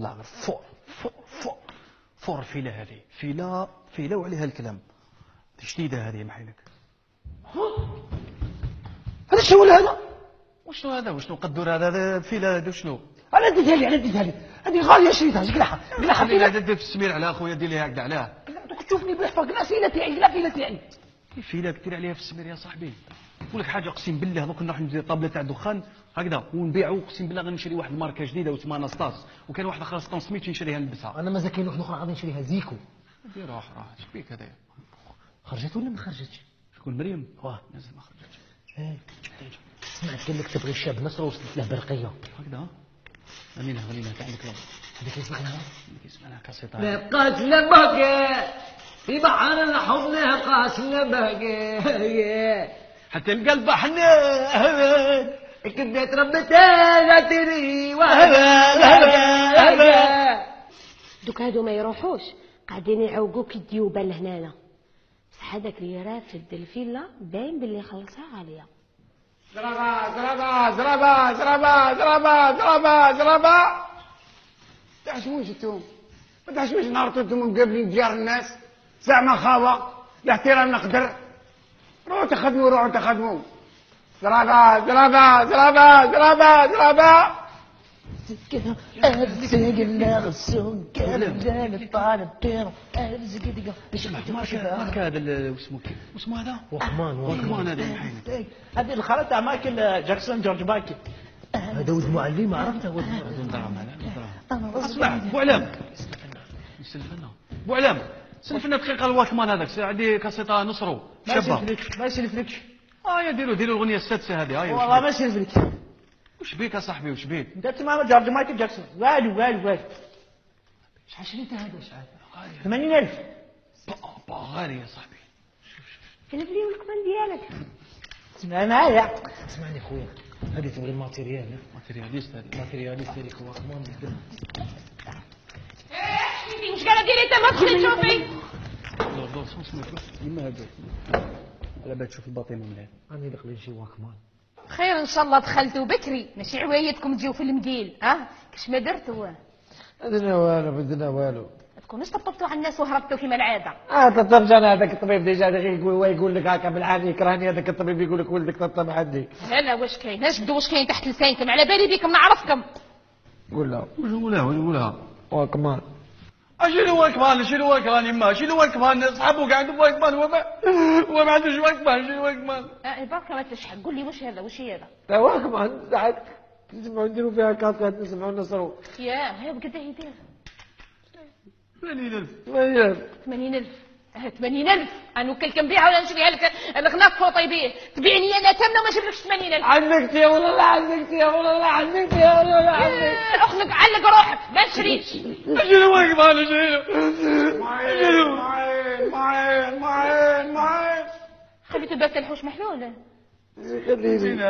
طلع غير فوق فوق فوق فوق الفيله هذه فيله وعليها الكلام شديده هذه محيلك. هذا شنو هذا؟ وشنو هذا وشنو قدر هذا الفيله هذا شنو؟ انا اديتها لي هذه غاليه شريتها قلعها خلينا دير في السمير على اخويا دير ليها هكذا عليها. تشوفني بالحفاظ قلع فيله تاعي كيف فيله دير عليها في السمير يا صاحبي؟ نقول لك حاجه اقسم بالله دوك نروح ندير طابله تاع الدخان هكذا ونبيعوا اقسم بالله غنشري واحد الماركه جديده واسمها ناستاس وكان واحد اخر ستون سميت نشريها نلبسها. انا مازال كاين واحد اخرى غادي نشريها زيكو. دير روح اش بيك هذايا؟ خرجت ولا ما خرجتش؟ شكون مريم؟ مازال ما خرجتش. سمعت قال لك تبغي الشاب نصر وصلت له برقيه هكذا. غنينا تاع الكلام هذيك يسمعنا كاسيطه لقات لبقى في بحر الحب لقات لبقى حتى القلب حنان كنت ربتها تري دوك هادو ما يروحوش قاعدين يعوقوك الديوبه لهنانا بصح هذاك اللي رافد الفيلا باين باللي خلصها عليا. زرابا تحشموش انتم ما تحشموش نهار انتم مقابلين ديار الناس ساعة ما خاوة الاحترام نقدر روحوا تخدموا زرابا هذا واسمه هذا وخمان هذا محينك هذه الخالة تاع مايكل جاكسون جورج مايكل هذا ولد معلم عرفته ولد اسمع بوعلام بوعلام سلفنا دقيقه الواكمان هذاك عندي كاسيطه نصرو شابه ما يسلفلكش يا ديروا الاغنيه السادسه هذه والله ما يسلفلكش. وش بيك يا صاحبي وش بيك؟ انت تسمع جورج مايكل جاكسون والو شحال شريتها هذا شحال 80,000 غالي يا صاحبي. انا بلي الكمان ديالك اسمع معايا اسمعني خويا هذه تبغي الماتيريال ماتيرياليست هذيك هو كمان بالدم. واش قاعده ديري انت ما تخلي تشوفي دور شنو اسمك يما هذا على بال تشوف الباطيمه مليح راني داخل نجي واكمان خير ان شاء الله دخلتوا بكري ماشي عوايدكم تجيو في المقيل كاش ما درتوا بدنا والو تكونوش طبطبتوا على الناس وهربتوا كما العاده. طبطبت انا هذاك الطبيب ديجا يقول لك هكا بالعادي يكرهني هذاك الطبيب يقول لك ولدك طبطب عندي. لا واش كاين اجبدوا واش كاين تحت لسانكم على بالي بكم نعرفكم. قول له ولا واكمان شنو واكمان يما شنو واكمان صحابو قاعد واكمان هو ما عندوش واكمان شنو واكمان برك ما تشحق قول لي واش هذا واش هي هذا لا واكمان ساعات نسمعوا نديروا فيها كاسات نسمعوا نصروا ها بقد يدير 80,000 80,000 انا وكل كنبيعها ولا نشريها لك الغناء فوطي بيه تبيعني انا تامنه وما نجيبلكش 80,000 عندك يا ولا لا عندك يا ولا لا عندك يا ولا لا عندك اخلق علق روحك ما نشريش شنو واكمان معين خليته بس الحوش محلول زين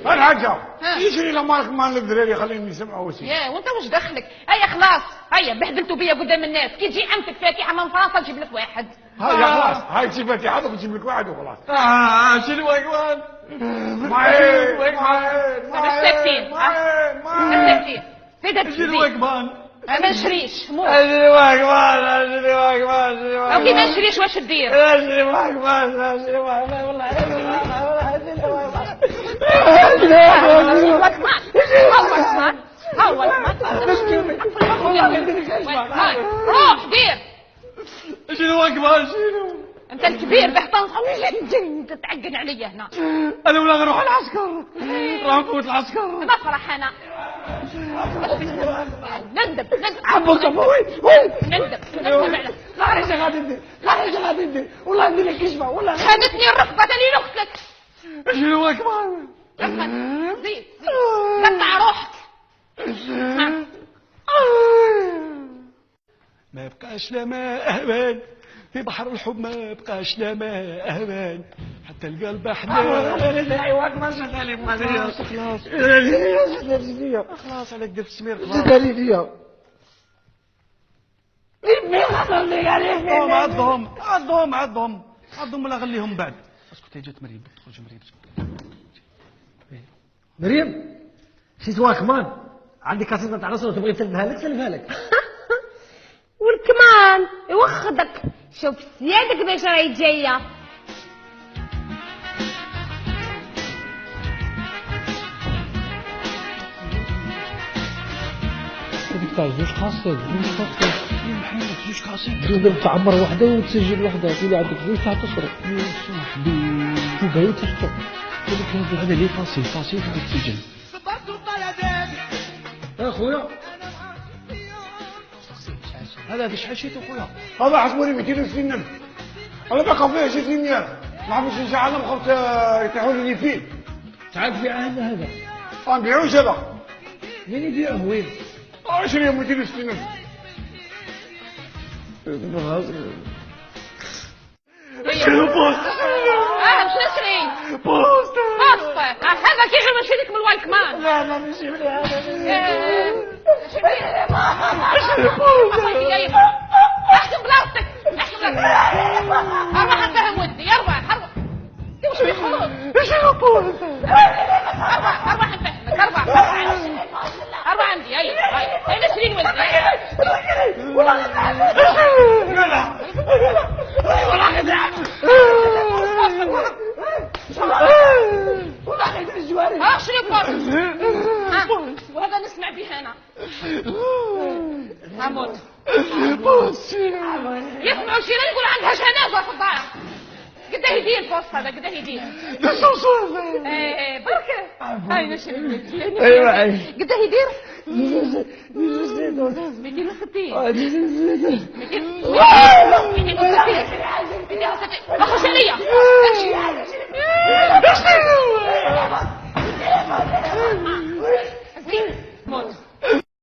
الحاجة يشري له مالك مال الدراري خليهم يسمعوا وش وانت واش دخلك هيا خلاص هيا بهدلتوا بيا قدام الناس كي تجي عمتك فاتحه من فرنسا تجيب لك واحد هيا خلاص هاي تجيب فاتحه وتجيب لك واحد وخلاص شنو واكمان مساكتين زيد شنو واكمان ما نشريش مو شنو واكمان او كي ما نشريش واش دير شنو واكمان والله روح دير شنو واكمان شنو انت الكبير بحطان انت تعقن عليا هنا انا ولا نروح العسكر راح نفوت العسكر نفرح انا ندب عبوك ندب غادي ندير والله ندير لك كشفه والله خانتني الرقبه تاني نقتلك شنو واكمان زيد قطع روحك ما بقاش لا ماء امان في بحر الحب ما بقاش لا ماء امان حتى القلب حنان ايوا ما شغالي خلاص عليك دير في السمير زيدالي ليا مين خطر لي عليك عضهم ولا غليهم بعد اسكت هي جات مريم تخرج مريم مريم شي واكمان عندي كاسيطه تاع رسول تبغي تسلفها لك سلفها لك. والكمان يوخدك شوف سيادك باش راهي جايه. هذيك تاع زوج خاصة زوج خاصة محمد زوج كاسيط تقدر تعمر وحده وتسجل وحده تولي عندك زوج تاع تصرف يا صاحبي تبغي تشتغل. هذا اللي فاصل فاصل في السجن. اخويا هذا شحال شيتو خويا؟ هذا حسبوني 260 انا بقى فيه شي دينار ما عرفتش ان شاء الله بخوت يطيحوا لي فيه. تعال في عهد هذا غنبيعوش هذا مين يبيعه وين؟ 20 260. شنو بوسطة هذا كيجي من شريك من الواي كمان. لا لا ماشي من هذا احكم بلاصتك احكم بلاصتك. اروح اتهم ودي يروح اروح وش بيخرج اروح اتهمك اروح عندي هاي نسرين ولدي وهذا نسمع به انا هموت يسمعوا شي يقول عندها جنازه في الدار. قد يدير البوست هذا قد يدير بركه هاي نشري ايوه قد يدير 260 اخش عليا امشي